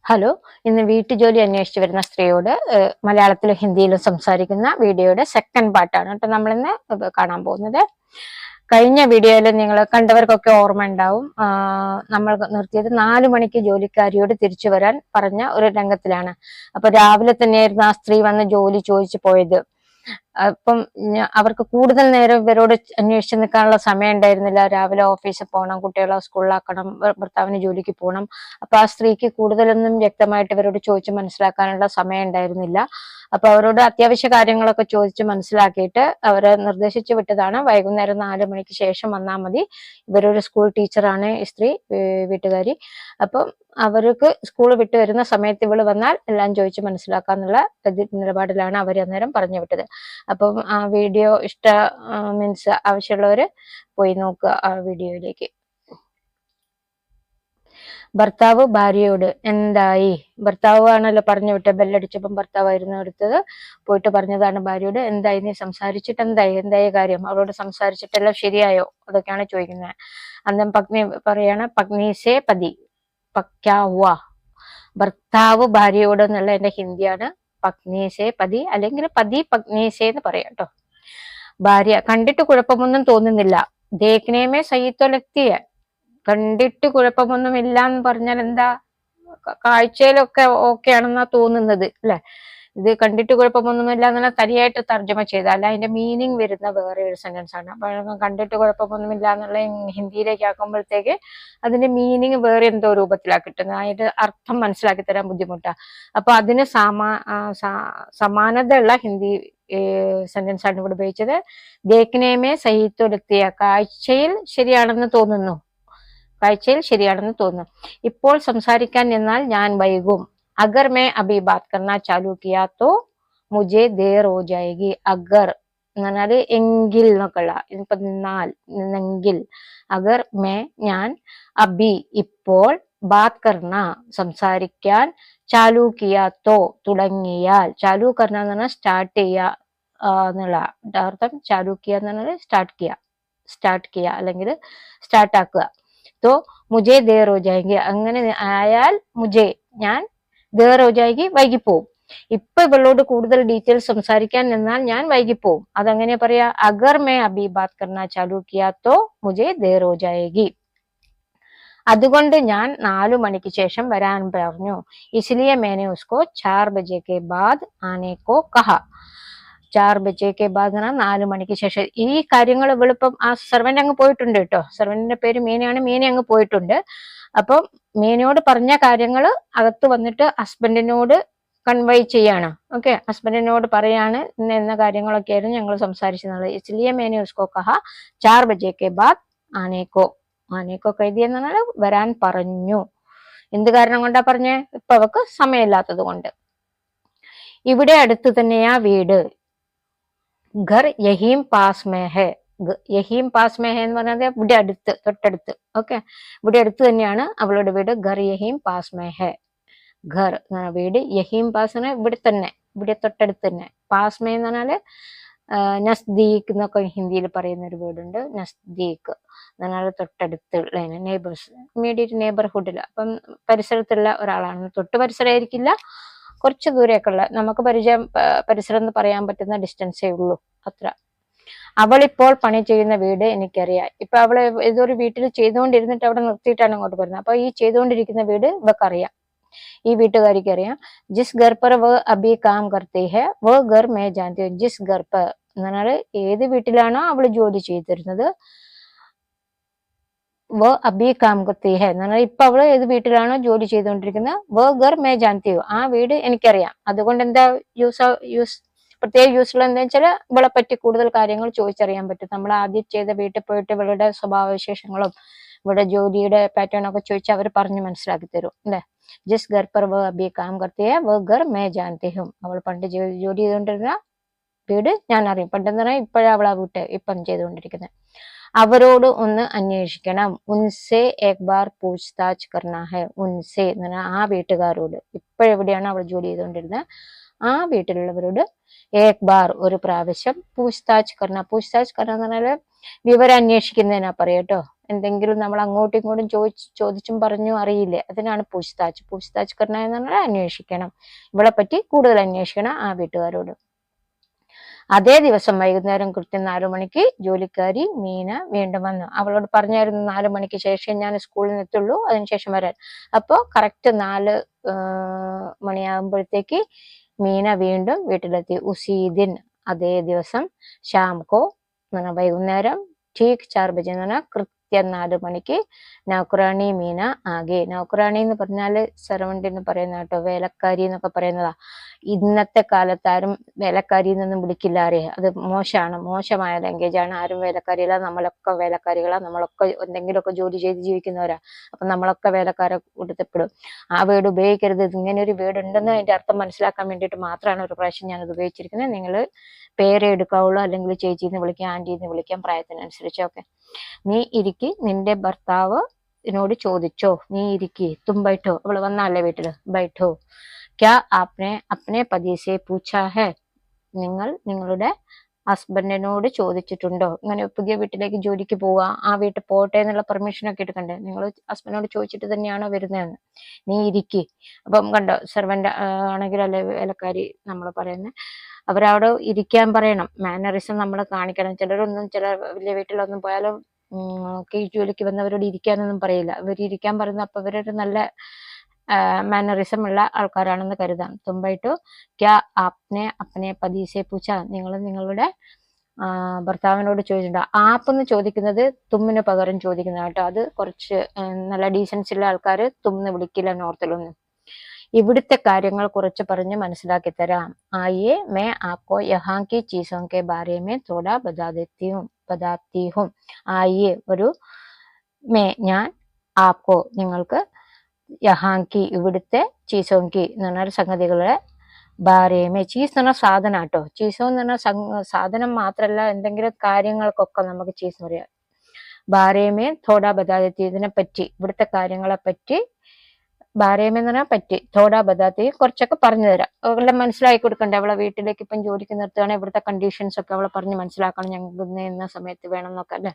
Hello, ഇന്ന് വീട്ടുജോലി അന്വേഷിച്ച് വരുന്ന സ്ത്രീയോട് മലയാളത്തിലും ഹിന്ദിയിലും സംസാരിക്കുന്ന വീഡിയോയുടെ സെക്കൻഡ് പാർട്ടാണ് കേട്ടോ നമ്മളിന്ന് കാണാൻ പോകുന്നത്. കഴിഞ്ഞ വീഡിയോയിൽ നിങ്ങൾ കണ്ടവർക്കൊക്കെ ഓർമ്മ ഉണ്ടാവും. നമ്മൾ നിർത്തിയത് 4 മണിക്ക് ജോലിക്കാരിയോട് തിരിച്ചു വരാൻ പറഞ്ഞ ഒരു രംഗത്തിലാണ്. അപ്പൊ രാവിലെ തന്നെയായിരുന്നു ആ സ്ത്രീ വന്ന് ജോലി ചോദിച്ചു പോയത്. അപ്പം അവർക്ക് കൂടുതൽ നേരം ഇവരോട് അന്വേഷിച്ച് നിൽക്കാനുള്ള സമയം ഉണ്ടായിരുന്നില്ല. രാവിലെ ഓഫീസിൽ പോകണം, കുട്ടികളെ സ്കൂളിലാക്കണം, ഭർത്താവിന് ജോലിക്ക് പോകണം. അപ്പൊ ആ സ്ത്രീക്ക് കൂടുതലൊന്നും വ്യക്തമായിട്ട് ഇവരോട് ചോദിച്ച് മനസ്സിലാക്കാനുള്ള സമയം ഉണ്ടായിരുന്നില്ല. അപ്പൊ അവരോട് അത്യാവശ്യ കാര്യങ്ങളൊക്കെ ചോദിച്ച് മനസ്സിലാക്കിയിട്ട് അവരെ നിർദ്ദേശിച്ചു വിട്ടതാണ് വൈകുന്നേരം 4 മണിക്ക് ശേഷം വന്നാൽ മതി. ഇവരൊരു സ്കൂൾ ടീച്ചറാണ് ഈ സ്ത്രീ, വീട്ടുകാരി. അപ്പം അവർക്ക് സ്കൂൾ വിട്ട് വരുന്ന സമയത്ത് ഇവള് വന്നാൽ എല്ലാം ചോദിച്ച് മനസ്സിലാക്കാന്നുള്ള നിലപാടിലാണ് അവർ അന്നേരം പറഞ്ഞു വിട്ടത്. അപ്പം ആ വീഡിയോ മീൻസ് ആവശ്യമുള്ളവര് പോയി നോക്കുക ആ വീഡിയോയിലേക്ക്. ഭർത്താവ് ഭാര്യയോട് എന്തായി, ഭർത്താവ് ആണല്ലോ പറഞ്ഞു വിട്ടത്. ബെല്ലടിച്ചപ്പം ഭർത്താവായിരുന്നു എടുത്തത്. പോയിട്ട് പറഞ്ഞതാണ് ഭാര്യയോട്, എന്തായി, നീ സംസാരിച്ചിട്ട് എന്തായി കാര്യം, അവളോട് സംസാരിച്ചിട്ടെല്ലാം ശരിയായോ, അതൊക്കെയാണ് ചോദിക്കുന്നത്. അന്നേരം പത്നി പറയാണ്, പത്നീസേ പതി പക്യാവ. ഭർത്താവ് ഭാര്യയോട് എന്നുള്ള എന്റെ ഹിന്ദിയാണ്. പത്നീസേ പതി അല്ലെങ്കിൽ പതി പത്നീസേ എന്ന് പറയാം കേട്ടോ. ഭാര്യ, കണ്ടിട്ട് കുഴപ്പമൊന്നും തോന്നുന്നില്ല. ദേഖ്നേമേ സഹിത്വ ലക്തിയ. കണ്ടിട്ട് കുഴപ്പമൊന്നുമില്ല എന്ന് പറഞ്ഞാൽ എന്താ, കാഴ്ചയിലൊക്കെ ഓക്കെ ആണെന്നാ തോന്നുന്നത് അല്ലെ. ഇത് കണ്ടിട്ട് കുഴപ്പമൊന്നുമില്ല എന്നുള്ള തനിയായിട്ട് തർജ്ജമ ചെയ്താൽ അതിന്റെ മീനിങ് വരുന്ന വേറെ ഒരു സെന്റൻസ് ആണ്. അപ്പൊ കണ്ടിട്ട് കുഴപ്പമൊന്നുമില്ല എന്നുള്ള ഹിന്ദിയിലേക്ക് ആക്കുമ്പോഴത്തേക്ക് അതിന്റെ മീനിങ് വേറെ എന്തോ രൂപത്തിലാണ് കിട്ടുന്നത്. അതിന്റെ അർത്ഥം മനസ്സിലാക്കി തരാൻ ബുദ്ധിമുട്ടാ. അപ്പൊ അതിന് സമാനത ഉള്ള ഹിന്ദി സെന്റൻസ് ആണ് ഇവിടെ ഉപയോഗിച്ചത്. ദേഖ്നേമേ സഹിത്വലെത്തിയ, കാഴ്ചയിൽ ശരിയാണെന്ന് തോന്നുന്നു. ഇപ്പോൾ സംസാരിക്കാൻ നിന്നാൽ ഞാൻ വൈകും. അഗർ മേ അഭി ബാത് കർണ ചാലു കിയാ തോ മുझे देर हो जाएगी. അഗർ എന്ന് പറഞ്ഞാല് എങ്കിൽ എന്നൊക്കെയുള്ള, ഇപ്പൊ നിന്നെങ്കിൽ. അഗർ മേ ഞാൻ, അഭി ഇപ്പോൾ, ബാത് കർണ സംസാരിക്കാൻ, ചാലു കിയാ തോ തുടങ്ങിയാൽ. ചാലു കർണ എന്ന് പറഞ്ഞാൽ സ്റ്റാർട്ട് ചെയ്യുക എന്നുള്ള അർത്ഥം. ചാലു കിയ എന്ന് പറഞ്ഞാൽ സ്റ്റാർട്ട് കിയ അല്ലെങ്കിൽ സ്റ്റാർട്ട് ആക്കുക. तो मुझे देर हो जाएगी, അങ്ങനെ ആയാൽ മുझे ഞാൻ, देर हो जाएगी വൈകിപ്പോവും. ഇപ്പൊ ഇവളോട് കൂടുതൽ ഡീറ്റെയിൽസ് സംസാരിക്കാൻ നിന്നാൽ ഞാൻ വൈകിപ്പോവും. അതെങ്ങനെ പറയാ, അഗർ മേ അഭി ബാത് കർണ ചാലു കിയാ തോ മുझे देर हो जाएगी. അതുകൊണ്ട് ഞാൻ 4 മണിക്ക് ശേഷം വരാൻ പറഞ്ഞു. इसलिए मैंने उसको 4 बजे के बाद आने को कहा. 4 ബജേക്ക് ബാദ് 4 മണിക്ക് ശേഷം. ഈ കാര്യങ്ങൾ ഇവളിപ്പം ആ സെർവന്റ് അങ്ങ് പോയിട്ടുണ്ട് കേട്ടോ. സെർവന്റിന്റെ പേര് മീനയാണ്. മീന അങ്ങ് പോയിട്ടുണ്ട്. അപ്പം മീനയോട് പറഞ്ഞ കാര്യങ്ങൾ അകത്ത് വന്നിട്ട് ഹസ്ബൻഡിനോട് കൺവേ ചെയ്യാണ്. ഓക്കെ, ഹസ്ബൻഡിനോട് പറയാണ് എന്ന കാര്യങ്ങളൊക്കെ ആയിരുന്നു ഞങ്ങൾ സംസാരിച്ചത്. ഇസ്ലിയെ മേനെ ഉസ്കോ കഹ 4 ബജേക്ക് ബാദ് ആനേക്കോ. ആനേക്കോ കൈതി എന്ന് പറഞ്ഞാൽ വരാൻ പറഞ്ഞു. എന്ത് കാരണം കൊണ്ടാ പറഞ്ഞേ, ഇപ്പൊ അവക്ക് സമയമില്ലാത്തത് കൊണ്ട്. ഇവിടെ അടുത്ത് തന്നെയാ വീട്. ഘർ യഹീം പാസ് മേ ഹെ. യഹീം പാസ് മേ ഹെ എന്ന് പറഞ്ഞാൽ ഇവിടെ അടുത്ത്, തൊട്ടടുത്ത്. ഓക്കെ, ഇവിടെ അടുത്ത് തന്നെയാണ് അവളുടെ വീട്. ഘർ യഹീം പാസ് മേ ഹെ. ഘർ വീട്, യഹീം പാസ് ഇവിടെ തന്നെ, ഇവിടെ തൊട്ടടുത്ത് തന്നെ. പാസ് മേ എന്ന് പറഞ്ഞാല് നസ്ദീഖ് എന്നൊക്കെ ഹിന്ദിയിൽ പറയുന്ന ഒരു വീടുണ്ട്. നസ്ദീഖ് എന്ന് പറഞ്ഞാൽ തൊട്ടടുത്തുള്ള നെയ്ബേഴ്സ്, ഇമ്മീഡിയറ്റ് നെയ്ബർഹുഡിൽ. അപ്പം പരിസരത്തുള്ള ഒരാളാണ്. തൊട്ട് പരിസരമായിരിക്കില്ല, കുറച്ച് ദൂരെയൊക്കെ ഉള്ള, നമുക്ക് പരിസരം എന്ന് പറയാൻ പറ്റുന്ന ഡിസ്റ്റൻസേ ഉള്ളൂ, അത്ര. അവളിപ്പോൾ പണി ചെയ്യുന്ന വീട് എനിക്കറിയാം. ഇപ്പൊ അവള് ഏതൊരു വീട്ടിൽ ചെയ്തുകൊണ്ടിരുന്നിട്ട് അവിടെ നിർത്തിയിട്ടാണ് അങ്ങോട്ട് പറയുന്നത്. അപ്പൊ ഈ ചെയ്തുകൊണ്ടിരിക്കുന്ന വീട് ഇവക്കറിയാം, ഈ വീട്ടുകാരിക്ക് അറിയാം. ജിസ് ഘർ പർ വ അഭി കാം കർത്തി ഹെ വ ഘർ മേ ജാനത്തി ഹൂം. ജിസ് ഘർ പർ എന്ന് പറഞ്ഞാല് ഏത് വീട്ടിലാണോ അവള് ജോലി ചെയ്തിരുന്നത്, വ അഭി കാം കർത്തി ഹെ എന്ന് പറഞ്ഞാൽ ഇപ്പൊ അവള് ഏത് വീട്ടിലാണോ ജോലി ചെയ്തുകൊണ്ടിരിക്കുന്നത്, വ ഘർ മേ ജാനത്തി ഹൂം, ആ വീട് എനിക്കറിയാം. അതുകൊണ്ട് എന്താ പ്രത്യേക യൂസ്ഫുൾ എന്താ വെച്ചാൽ ഇവളെ പറ്റി കൂടുതൽ കാര്യങ്ങൾ ചോദിച്ചറിയാൻ പറ്റും. നമ്മൾ ആദ്യം ചെയ്ത വീട്ടിൽ പോയിട്ട് ഇവളുടെ സ്വഭാവവിശേഷങ്ങളും ഇവിടെ ജോലിയുടെ പാറ്റേൺ ഒക്കെ ചോദിച്ചാൽ അവർ പറഞ്ഞ് മനസ്സിലാക്കി തരും അല്ലെ. ജിസ് ഘർ പർ വ അഭി കാം കർത്തി ഹെ വ ഘർ മേ ജാനത്തി ഹൂം. അവൾ പണ്ട് ജോലി ചെയ്തുകൊണ്ടിരുന്ന വീട് ഞാൻ അറിയും. പണ്ടെന്ന് പറഞ്ഞാൽ ഇപ്പോഴാണ് അവൾ ആ വീട്ട് ഇപ്പം ചെയ്തുകൊണ്ടിരിക്കുന്നത്. അവരോട് ഒന്ന് അന്വേഷിക്കണം. ഉൻസെ എക് ബാർ പൂച്ച്താച്ച് കർണ ഹെ. ഉൻസെ എന്ന് പറഞ്ഞാൽ ആ വീട്ടുകാരോട്, ഇപ്പോഴെവിടെയാണ് അവൾ ജോലി ചെയ്തുകൊണ്ടിരുന്നത് ആ വീട്ടിലുള്ളവരോട് ഏക് ബാർ ഒരു പ്രാവശ്യം പൂച്ച്താച്ച് കർണ. പൂച്ച്താച്ച് കർണ എന്ന് പറഞ്ഞാല് വിവരം അന്വേഷിക്കുന്നതിനാ പറയട്ടോ. എന്തെങ്കിലും നമ്മൾ അങ്ങോട്ടും ഇങ്ങോട്ടും ചോദിച്ചും പറഞ്ഞു അറിയില്ലേ, അതിനാണ് പൂച്ച്താച്ച്. പൂച്ച്താച്ച് കർണ എന്ന് പറഞ്ഞാൽ അന്വേഷിക്കണം, ഇവളെ പറ്റി കൂടുതൽ അന്വേഷിക്കണം ആ വീട്ടുകാരോട്. അതേ ദിവസം വൈകുന്നേരം കൃത്യം 4 മണിക്ക് ജോലിക്കാരി മീന വീണ്ടും വന്നു. അവളോട് പറഞ്ഞായിരുന്നു 4 മണിക്ക് ശേഷം ഞാൻ സ്കൂളിൽ നിന്ന് എത്തുള്ളൂ, അതിനുശേഷം വരാൻ. അപ്പോ കറക്റ്റ് 4 മണിയാകുമ്പോഴത്തേക്ക് മീന വീണ്ടും വീട്ടിലെത്തി. ഉസീദിൻ അതേ ദിവസം, ഷാംകോ വൈകുന്നേരം, ठीक 4 ബജെ എന്ന് പറഞ്ഞാൽ കൃത്യം 4 മണിക്ക് നൗക്കറാണി മീന ആകെ. നൗക്കറാണി എന്ന് പറഞ്ഞാല് സെർവന്റ് എന്ന് പറയുന്ന കേട്ടോ, വേലക്കാരി എന്നൊക്കെ പറയുന്നതാ. ഇന്നത്തെ കാലത്ത് ആരും വേലക്കാരി എന്നൊന്നും വിളിക്കില്ല ആരെയും, അത് മോശമാണ്, മോശമായ ലാംഗ്വേജാണ്. ആരും വേലക്കാരിയല്ല, നമ്മളൊക്കെ വേലക്കാരികളാ, നമ്മളൊക്കെ എന്തെങ്കിലുമൊക്കെ ജോലി ചെയ്ത് ജീവിക്കുന്നവരാ. അപ്പൊ നമ്മളൊക്കെ വേലക്കാരെ കൂട്ടത്തിൽപ്പെടും. ആ വേർഡ് ഉപയോഗിക്കരുത്. ഇങ്ങനെ ഒരു വേർഡ് ഉണ്ടെന്ന് അതിന്റെ അർത്ഥം മനസ്സിലാക്കാൻ വേണ്ടിയിട്ട് മാത്രമാണ് ഒരു പ്രാവശ്യം ഞാനത് ഉപയോഗിച്ചിരിക്കുന്നത്. നിങ്ങൾ പേരെ എടുക്കാവുള്ളൂ, അല്ലെങ്കിൽ ചേച്ചിന്ന് വിളിക്കാം, ആന്റിന്ന് വിളിക്കാം, പ്രായത്തിനനുസരിച്ച്. ഓക്കെ. നീ ഇരിക്കി, നിന്റെ ഭർത്താവിനോട് ചോദിച്ചോ, നീ ഇരിക്കി. തും ബൈഠോ, അവള് വന്നാലേ വീട്ടില്. ബൈഠോ. ക്യാ ആപ്നെ അപ്നെ പതി സെ പൂച്ചാ ഹെ, നിങ്ങൾ നിങ്ങളുടെ ഹസ്ബൻഡിനോട് ചോദിച്ചിട്ടുണ്ടോ? ഇങ്ങനെ പുതിയ വീട്ടിലേക്ക് ജോലിക്ക് പോവുക, ആ വീട്ടിൽ പോട്ടെ എന്നുള്ള പെർമിഷൻ ഒക്കെ എടുക്കണ്ടേ, നിങ്ങൾ ഹസ്ബൻഡിനോട് ചോദിച്ചിട്ട് തന്നെയാണോ വരുന്നതെന്ന്. നീ ഇരിക്കി. അപ്പം കണ്ടോ, സെർവന്റ് ആണെങ്കിൽ അല്ലെ വേലക്കാരി നമ്മൾ പറയുന്നത്, അവരവിടെ ഇരിക്കാൻ പറയണം. മാനറിസം നമ്മൾ കാണിക്കണം. ചില വലിയ വീട്ടിലൊന്നും പോയാലും ഈ ജോലിക്ക് വന്നവരോട് ഇരിക്കാനൊന്നും പറയില്ല. ഇവർ ഇരിക്കാൻ പറയുന്ന അപ്പൊ ഇവരൊരു നല്ല മാനറിസം ഉള്ള ആൾക്കാരാണെന്ന് കരുതാം. തുമ്പായിട്ടു ക്യാ ആപ്നെ അപ്നെ പതി സെ പൂച്ച, നിങ്ങൾ നിങ്ങളുടെ ഭർത്താവിനോട് ചോദിച്ചിട്ടുണ്ട്. ആപ്പ് എന്ന് ചോദിക്കുന്നത് തുമ്മിന് പകരം ചോദിക്കുന്ന കേട്ടോ, അത് കുറച്ച് നല്ല ഡീസൻസി ഉള്ള ആൾക്കാർ തുമ്മിന് വിളിക്കില്ല നോർത്തിലൊന്നും. ഇവിടുത്തെ കാര്യങ്ങൾ കുറച്ച് പറഞ്ഞ് മനസ്സിലാക്കി തരാം. ആയിയെ മേ ആപ്കോ യഹാ കി ചീസോ കെ ബാരെ മേ തോടാ ബതാത്തി ഹും. ആയിയെ ഒരു, മേ ഞാൻ, ആപ്കോ നിങ്ങൾക്ക്, യഹാങ്കി ഇവിടുത്തെ, ചീസോങ്കി എന്ന് പറഞ്ഞാൽ സംഗതികളെ, ബാരേമേ ചീസ് എന്ന് പറഞ്ഞാൽ സാധനം കേട്ടോ. ചീസോ എന്ന് പറഞ്ഞാൽ സാധനം മാത്രല്ല, എന്തെങ്കിലും കാര്യങ്ങൾക്കൊക്കെ നമുക്ക് ചീസ് പറയാം. ബാരേമേ തോടാ ബതാത്തി, ഇതിനെ പറ്റി, ഇവിടുത്തെ കാര്യങ്ങളെ പറ്റി. ബാരേമെന്ന് പറഞ്ഞാൽ പറ്റി, തോടാ ബതാത്തി കുറച്ചൊക്കെ പറഞ്ഞു തരാം. എല്ലാം മനസ്സിലാക്കി കൊടുക്കണ്ടേ. അവളെ വീട്ടിലേക്ക് ഇപ്പം ജോലിക്ക് നിർത്തുകയാണെങ്കിൽ ഇവിടുത്തെ കണ്ടീഷൻസ് ഒക്കെ അവളെ പറഞ്ഞ് മനസ്സിലാക്കണം. ഞങ്ങൾക്ക് ഇന്ന സമയത്ത് വേണം എന്നൊക്കെ അല്ലേ.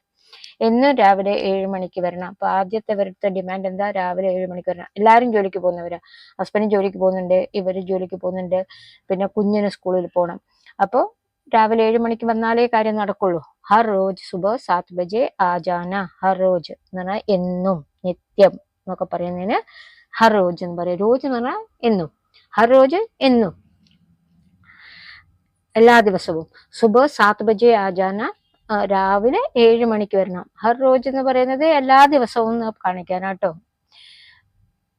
എന്നും രാവിലെ 7 മണിക്ക് വരണം. അപ്പൊ ആദ്യത്തെ ഇവരുടെ ഡിമാൻഡ് എന്താ, രാവിലെ 7 മണിക്ക് വരണം. എല്ലാവരും ജോലിക്ക് പോകുന്നവരാ, ഹസ്ബൻഡ് ജോലിക്ക് പോകുന്നുണ്ട്, ഇവര് ജോലിക്ക് പോകുന്നുണ്ട്, പിന്നെ കുഞ്ഞിന് സ്കൂളിൽ പോകണം. അപ്പൊ രാവിലെ 7 മണിക്ക് വന്നാലേ കാര്യം നടക്കുള്ളൂ. ഹർ റോജ് സുബഹ 7 ബജെ ആജാന. ഹർ റോജ് എന്ന് പറഞ്ഞാൽ എന്നും, നിത്യം എന്നൊക്കെ പറയുന്നതിന് ഹർ റോജ് എന്ന് പറയും. റോജ് എന്ന് പറഞ്ഞാൽ എന്നും, ഹർ റോജ് എന്നും, എല്ലാ ദിവസവും. സുബഹ 7 ബജെ ആജാന, രാവിലെ 7 മണിക്ക് വരണം. ഹർ റോജ് എന്ന് പറയുന്നത് എല്ലാ ദിവസവും കാണിക്കാനാട്ടോ.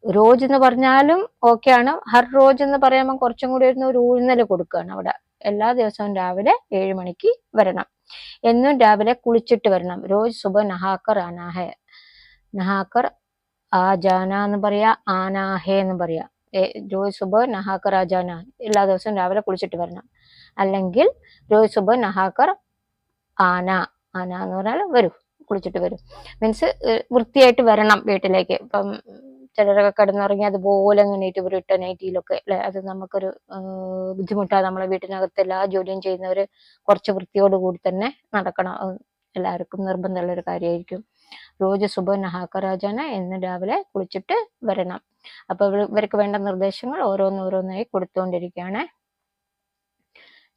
റോജ് എന്ന് പറഞ്ഞാലും ഓക്കെയാണ്. ഹർ റോജ് എന്ന് പറയുമ്പോൾ കുറച്ചും കൂടി ഒരു ഊന്നൽ കൊടുക്കുകയാണ് അവിടെ. എല്ലാ ദിവസവും രാവിലെ 7 മണിക്ക് വരണം. എന്നും രാവിലെ കുളിച്ചിട്ട് വരണം. റോജ് സുബഹ നഹാക്കർ ആനാ ഹെ. നഹാക്കർ ആജാന എന്ന് പറയാ, ആനാഹെ എന്ന് പറയാ. റോജ് സുബഹ നഹാക്കർ ആജാന, എല്ലാ ദിവസവും രാവിലെ കുളിച്ചിട്ട് വരണം. അല്ലെങ്കിൽ റോജ് സുബഹ നഹാക്കർ ആന. ആന എന്ന് പറഞ്ഞാൽ വരൂ, കുളിച്ചിട്ട് വരും. മീൻസ് വൃത്തിയായിട്ട് വരണം വീട്ടിലേക്ക്. ഇപ്പം ചിലരൊക്കെ കിടന്നുറങ്ങി അതുപോലെ എണീറ്റ് ഒരു ഇട്ട നൈറ്റിയിലൊക്കെ അല്ലെ, അത് നമുക്കൊരു ബുദ്ധിമുട്ടാണ്. നമ്മളെ വീട്ടിനകത്ത് എല്ലാ ജോലിയും ചെയ്യുന്നവര് കുറച്ച് വൃത്തിയോടുകൂടി തന്നെ നടക്കണം. എല്ലാവർക്കും നിർബന്ധമുള്ള ഒരു കാര്യമായിരിക്കും. റോജ് സുബഹ നഹാക്കർ ആജാന, എന്ന് രാവിലെ കുളിച്ചിട്ട് വരണം. അപ്പൊ ഇവർക്ക് വേണ്ട നിർദ്ദേശങ്ങൾ ഓരോന്നോരോന്നായി കൊടുത്തുകൊണ്ടിരിക്കുകയാണ്.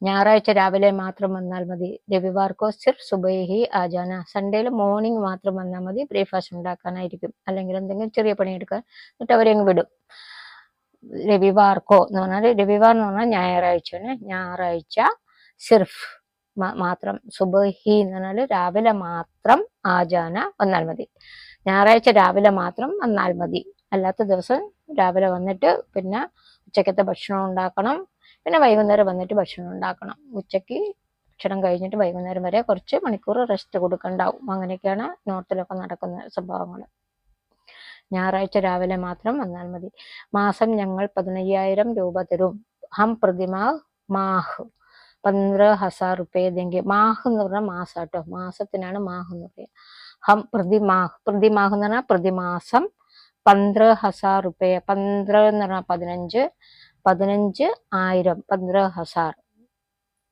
ഞായറാഴ്ച രാവിലെ മാത്രം വന്നാൽ മതി. രവിവാർക്കോ സിർഫ് സുബഹി ഹി ആജാന. സൺഡേയിൽ മോർണിംഗ് മാത്രം വന്നാൽ മതി, ബ്രേക്ക്ഫാസ്റ്റ് ഉണ്ടാക്കാനായിരിക്കും, അല്ലെങ്കിൽ എന്തെങ്കിലും ചെറിയ പണിയെടുക്കാൻ, എന്നിട്ട് അവരെ അങ്ങ് വിടും. രവിവാർക്കോ എന്ന് പറഞ്ഞാൽ, രവിവാർ എന്ന് പറഞ്ഞാൽ ഞായറാഴ്ചയാണ്. ഞായറാഴ്ച സിർഫ് മാത്രം, സുബഹി എന്ന് പറഞ്ഞാൽ രാവിലെ മാത്രം, ആജാന വന്നാൽ മതി. ഞായറാഴ്ച രാവിലെ മാത്രം വന്നാൽ മതി. അല്ലാത്ത ദിവസം രാവിലെ വന്നിട്ട് പിന്നെ ഉച്ചക്കത്തെ ഭക്ഷണം ഉണ്ടാക്കണം, പിന്നെ വൈകുന്നേരം വന്നിട്ട് ഭക്ഷണം ഉണ്ടാക്കണം. ഉച്ചയ്ക്ക് ഭക്ഷണം കഴിഞ്ഞിട്ട് വൈകുന്നേരം വരെ കുറച്ച് മണിക്കൂർ റെസ്റ്റ് കൊടുക്കണ്ടാവും. അങ്ങനെയൊക്കെയാണ് നോർത്തിലൊക്കെ നടക്കുന്ന സംഭവങ്ങൾ. ഞായറാഴ്ച രാവിലെ മാത്രം വന്നാൽ മതി. മാസം ഞങ്ങൾ 15,000 രൂപ തരും. ഹം പ്രതിമാ മാഹ് 15,000 റുപ്യ ദേങ്കെ. മാഹ് എന്ന് പറഞ്ഞാൽ മാസം കേട്ടോ, മാസത്തിനാണ് മാഹ് എന്ന് പറയുക. ഹം പ്രതിമാഹ്, പ്രതിമാഹ് എന്ന് പറഞ്ഞാൽ പ്രതിമാസം. 15,000 റുപ്യ, 15 എന്ന് പറഞ്ഞാൽ 15, 15,000,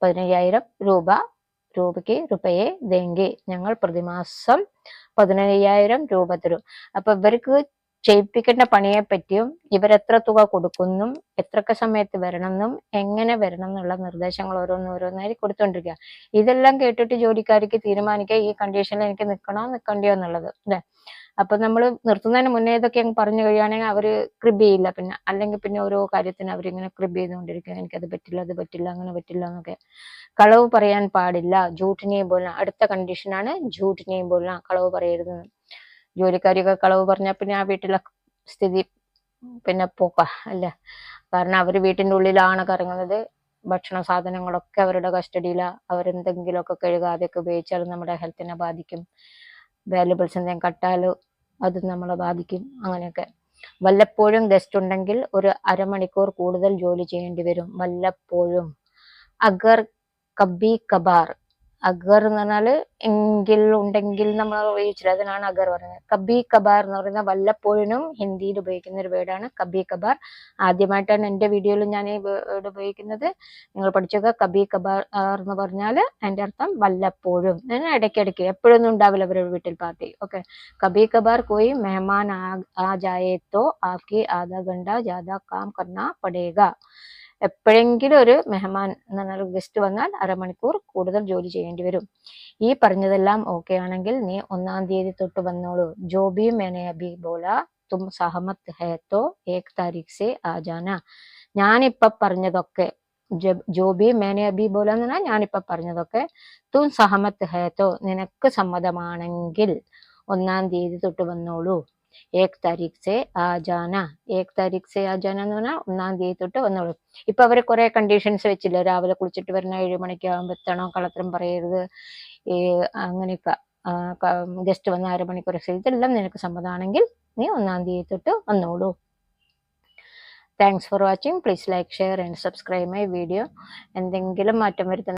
15,000 രൂപ രൂപയ്ക്ക് റുപ്പയെ ദേങ്കെ, ഞങ്ങൾ പ്രതിമാസം 15,000 രൂപ തരും. അപ്പൊ ഇവർക്ക് ചെയ്യിപ്പിക്കേണ്ട പണിയെ പറ്റിയും ഇവരെത്ര തുക കൊടുക്കുന്നും എത്രയൊക്കെ സമയത്ത് വരണമെന്നും എങ്ങനെ വരണം എന്നുള്ള നിർദ്ദേശങ്ങൾ ഓരോന്നോരോന്നായി കൊടുത്തോണ്ടിരിക്കുക. ഇതെല്ലാം കേട്ടിട്ട് ജോലിക്കാർക്ക് തീരുമാനിക്കുക ഈ കണ്ടീഷനിൽ എനിക്ക് നിൽക്കണോ നിൽക്കണ്ടയോ എന്നുള്ളത് അല്ലെ. അപ്പൊ നമ്മൾ നിർത്തുന്നതിന് മുന്നേ ഇതൊക്കെ അങ്ങ് പറഞ്ഞു കഴിയുകയാണെങ്കിൽ അവര് ക്രിബ് ചെയ്യില്ല. പിന്നെ അല്ലെങ്കിൽ പിന്നെ ഓരോ കാര്യത്തിന് അവരിങ്ങനെ ക്രിബ് ചെയ്തുകൊണ്ടിരിക്കുക, എനിക്കത് പറ്റില്ല അത് പറ്റില്ല അങ്ങനെ പറ്റില്ല എന്നൊക്കെ. കളവ് പറയാൻ പാടില്ല, ജൂട്ടിനെയും പോല. അടുത്ത കണ്ടീഷനാണ് ജൂട്ടിനെയും പോല, കളവ് പറയരുത്. ജോലിക്കാരിയൊക്കെ കളവ് പറഞ്ഞാൽ പിന്നെ ആ വീട്ടിലെ സ്ഥിതി പിന്നെ പോക്ക അല്ലേ. കാരണം അവര് വീട്ടിൻ്റെ ഉള്ളിലാണ് കറങ്ങുന്നത്, ഭക്ഷണ സാധനങ്ങളൊക്കെ അവരുടെ കസ്റ്റഡിയിലാണ്. അവരെന്തെങ്കിലുമൊക്കെ കഴുകാതെയൊക്കെ ഉപയോഗിച്ചാൽ നമ്മുടെ ഹെൽത്തിനെ ബാധിക്കും. വാല്യുബിൾസ് എന്തെങ്കിലും കട്ടാലും അത് നമ്മളെ ബാധിക്കും. അങ്ങനെയൊക്കെ. വല്ലപ്പോഴും ഗസ്റ്റ് ഉണ്ടെങ്കിൽ ഒരു അരമണിക്കൂർ കൂടുതൽ ജോലി ചെയ്യേണ്ടി വരും. വല്ലപ്പോഴും. അഗർ കബി കബാർ, അഗർ എന്ന് പറഞ്ഞാല് എങ്കിൽ ഉണ്ടെങ്കിൽ നമ്മൾ ഉപയോഗിച്ചില്ല, അതിനാണ് അഗർ പറയുന്നത്. കബി കബാർ എന്ന് പറയുന്ന വല്ലപ്പോഴും ഹിന്ദിയിൽ ഉപയോഗിക്കുന്ന ഒരു വേർഡാണ് കബി കബാർ. ആദ്യമായിട്ടാണ് എൻ്റെ വീഡിയോയിൽ ഞാൻ ഈ വേർഡ് ഉപയോഗിക്കുന്നത്. നിങ്ങൾ പഠിച്ചൊക്കെ. കബി കബാർ എന്ന് പറഞ്ഞാൽ അതിൻ്റെ അർത്ഥം വല്ലപ്പോഴും, ഇടയ്ക്കിടയ്ക്ക്, എപ്പോഴൊന്നും ഉണ്ടാവില്ല അവരുടെ വീട്ടിൽ പാർട്ടി. ഓക്കെ. കബി കബാർ കോയി മെഹമാൻ ആ ജായേ തോ ആപ്കി ആധാ ഘണ്ട ജ്യാദാ കാം കർനാ പടേഗ. എപ്പോഴെങ്കിലും ഒരു മെഹമാൻ എന്ന് പറഞ്ഞാൽ ഗസ്റ്റ് വന്നാൽ അരമണിക്കൂർ കൂടുതൽ ജോലി ചെയ്യേണ്ടി വരും. ഈ പറഞ്ഞതെല്ലാം ഓക്കെ ആണെങ്കിൽ നീ 1-ാം തീയതി തൊട്ട് വന്നോളൂ. ജോബി മേനെ അഭി ബോല തും സഹമത് ഹേ തോ 1 താരീഖ് സെ ആ ജാന. ഞാനിപ്പ പറഞ്ഞതൊക്കെ, ജോബി മേനെ അഭി ബോല എന്ന് പറഞ്ഞാൽ ഞാനിപ്പ പറഞ്ഞതൊക്കെ, തും സഹമത് ഹേ തോ നിനക്ക് സമ്മതമാണെങ്കിൽ 1-ാം തീയതി തൊട്ട് വന്നോളൂ. 1 താരീഖ് സെ ആ ജാന. 1 താരീഖ് സെ ആ ജാന എന്ന് പറഞ്ഞാൽ 1-ാം തീയതി തൊട്ട് വന്നോളൂ. ഇപ്പൊ അവര് കുറെ കണ്ടീഷൻസ് വെച്ചില്ല. രാവിലെ കുളിച്ചിട്ട് വരണം, 7 മണിക്ക് ആകുമ്പോൾ എത്തണം, കള്ളത്തരം പറയരുത്, ഈ അങ്ങനെയൊക്കെ. ഗസ്റ്റ് വന്ന അരമണിക്കൂർ, ഇതെല്ലാം നിനക്ക് സമ്മതമാണെങ്കിൽ നീ 1-ാം തീയതി തൊട്ട് വന്നോളൂ. Thanks for watching. Please like, share and subscribe my video. എന്തെങ്കിലും മാറ്റം വരുത്തണം